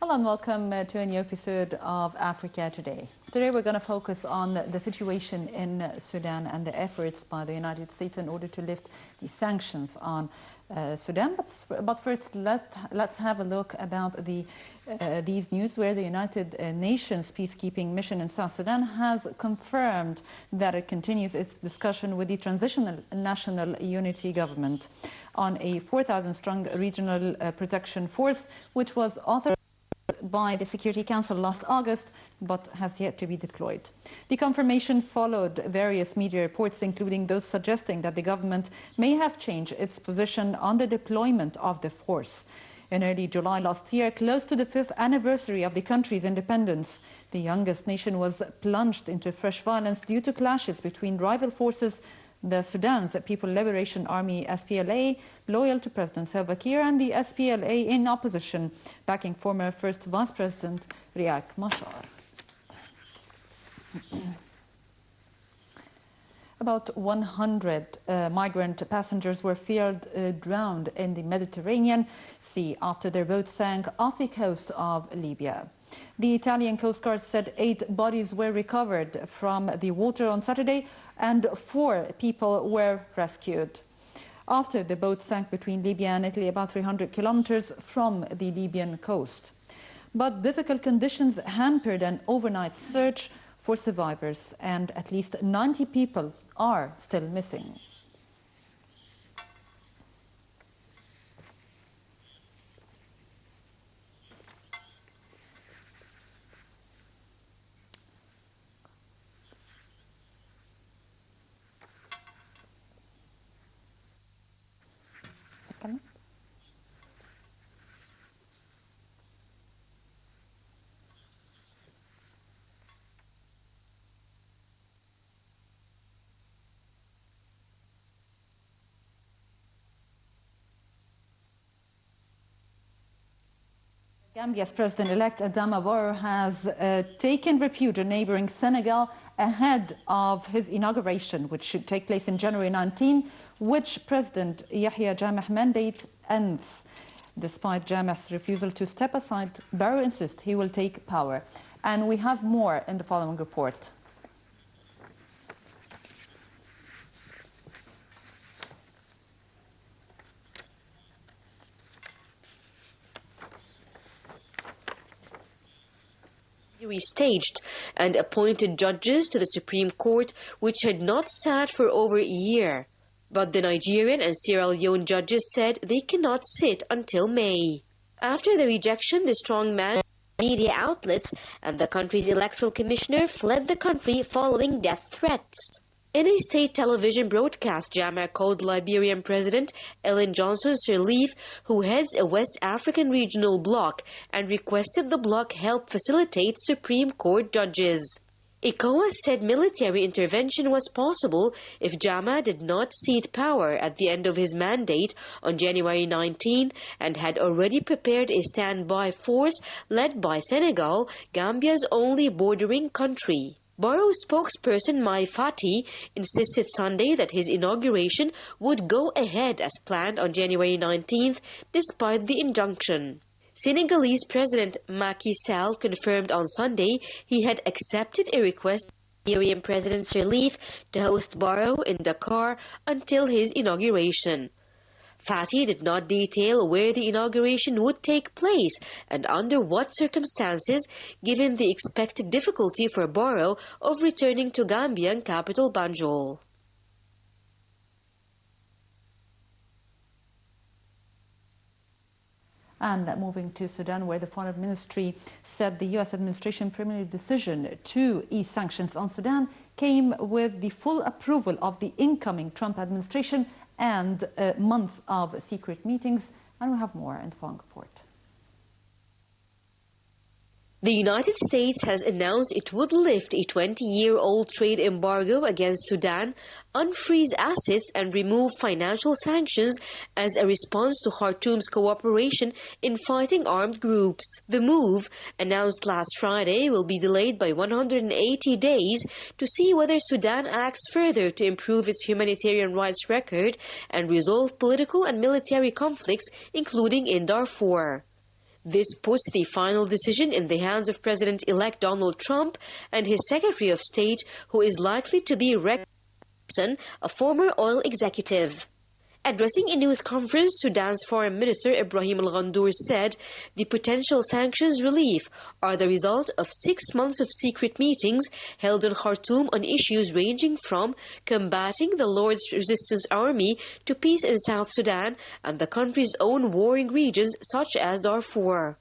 Hello and welcome to a new episode of Africa Today. Today we're going to focus on the situation in Sudan and the efforts by the United States in order to lift the sanctions on Sudan. But first, let's have a look about these news where the United Nations peacekeeping mission in South Sudan has confirmed that it continues its discussion with the Transitional National Unity Government on a 4,000-strong regional protection force, which was authorized by the Security Council last August, but has yet to be deployed. The confirmation followed various media reports, including those suggesting that the government may have changed its position on the deployment of the force. In early July last year, close to the 5th anniversary of the country's independence, the youngest nation was plunged into fresh violence due to clashes between rival forces, the Sudan's People Liberation Army SPLA, loyal to President Salva Kiir, and the SPLA in opposition, backing former First Vice President Riek Machar. About 100 migrant passengers were feared drowned in the Mediterranean Sea after their boat sank off the coast of Libya. The Italian Coast Guard said 8 bodies were recovered from the water on Saturday and 4 people were rescued after the boat sank between Libya and Italy, about 300 kilometers from the Libyan coast. But difficult conditions hampered an overnight search for survivors, and at least 90 people are still missing. Gambia's president-elect Adama Barrow has taken refuge in neighboring Senegal ahead of his inauguration, which should take place in January 19, which President Yahya Jammeh's mandate ends. Despite Jammeh's refusal to step aside, Barrow insists he will take power. And we have more in the following report. Staged and appointed judges to the Supreme Court, which had not sat for over a year. But the Nigerian and Sierra Leone judges said they cannot sit until May. After the rejection, the strongman media outlets and the country's electoral commissioner fled the country following death threats. In a state television broadcast, Jammeh called Liberian President Ellen Johnson Sirleaf, who heads a West African regional bloc, and requested the bloc help facilitate Supreme Court judges. ECOWAS said military intervention was possible if Jammeh did not cede power at the end of his mandate on January 19 and had already prepared a standby force led by Senegal, Gambia's only bordering country. Barrow's spokesperson Mai Fati insisted Sunday that his inauguration would go ahead as planned on January 19th, despite the injunction. Senegalese President Macky Sall confirmed on Sunday he had accepted a request from Nigerian President Sirleaf to host Barrow in Dakar until his inauguration. Fati did not detail where the inauguration would take place and under what circumstances, given the expected difficulty for Barrow of returning to Gambian capital Banjul. And moving to Sudan, where the Foreign Ministry said the U.S. administration preliminary decision to ease sanctions on Sudan came with the full approval of the incoming Trump administration and months of secret meetings. And we have more in the following report. The United States has announced it would lift a 20-year-old trade embargo against Sudan, unfreeze assets, and remove financial sanctions as a response to Khartoum's cooperation in fighting armed groups. The move, announced last Friday, will be delayed by 180 days to see whether Sudan acts further to improve its humanitarian rights record and resolve political and military conflicts, including in Darfur. This puts the final decision in the hands of President-elect Donald Trump and his Secretary of State, who is likely to be Rex Tillerson, a former oil executive. Addressing a news conference, Sudan's Foreign Minister Ibrahim al-Ghandour said the potential sanctions relief are the result of 6 months of secret meetings held in Khartoum on issues ranging from combating the Lord's Resistance Army to peace in South Sudan and the country's own warring regions such as Darfur.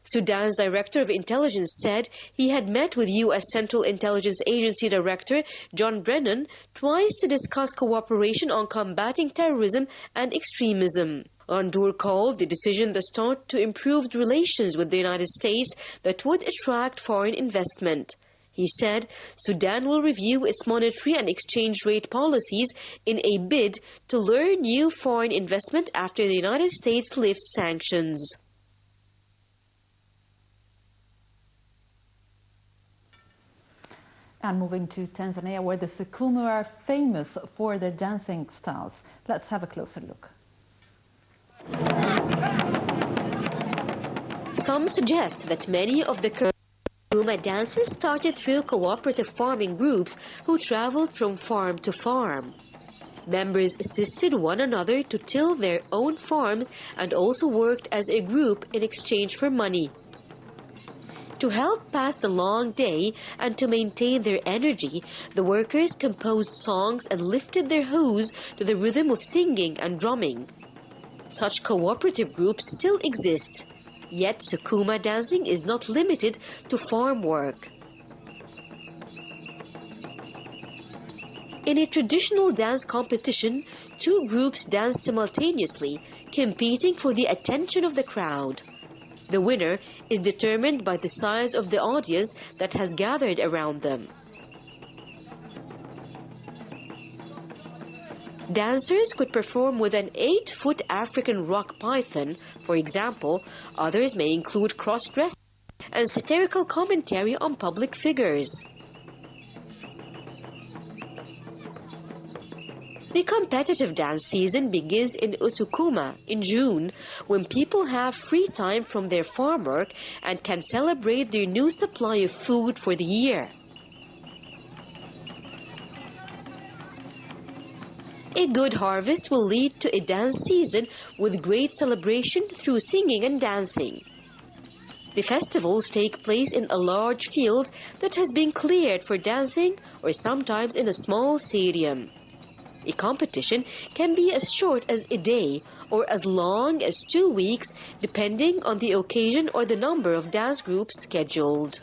Sudan's Director of Intelligence said he had met with U.S. Central Intelligence Agency Director John Brennan twice to discuss cooperation on combating terrorism and extremism. Ghandour called the decision the start to improved relations with the United States that would attract foreign investment. He said Sudan will review its monetary and exchange rate policies in a bid to lure new foreign investment after the United States lifts sanctions. And moving to Tanzania, where the Sukuma are famous for their dancing styles. Let's have a closer look. Some suggest that many of the Sukuma dances started through cooperative farming groups who traveled from farm to farm. Members assisted one another to till their own farms and also worked as a group in exchange for money. To help pass the long day and to maintain their energy, the workers composed songs and lifted their hoes to the rhythm of singing and drumming. Such cooperative groups still exist, yet Sukuma dancing is not limited to farm work. In a traditional dance competition, two groups dance simultaneously, competing for the attention of the crowd. The winner is determined by the size of the audience that has gathered around them. Dancers could perform with an 8-foot African rock python, for example. Others may include cross-dressing and satirical commentary on public figures. The competitive dance season begins in Usukuma in June, when people have free time from their farm work and can celebrate their new supply of food for the year. A good harvest will lead to a dance season with great celebration through singing and dancing. The festivals take place in a large field that has been cleared for dancing, or sometimes in a small stadium. A competition can be as short as a day or as long as 2 weeks, depending on the occasion or the number of dance groups scheduled.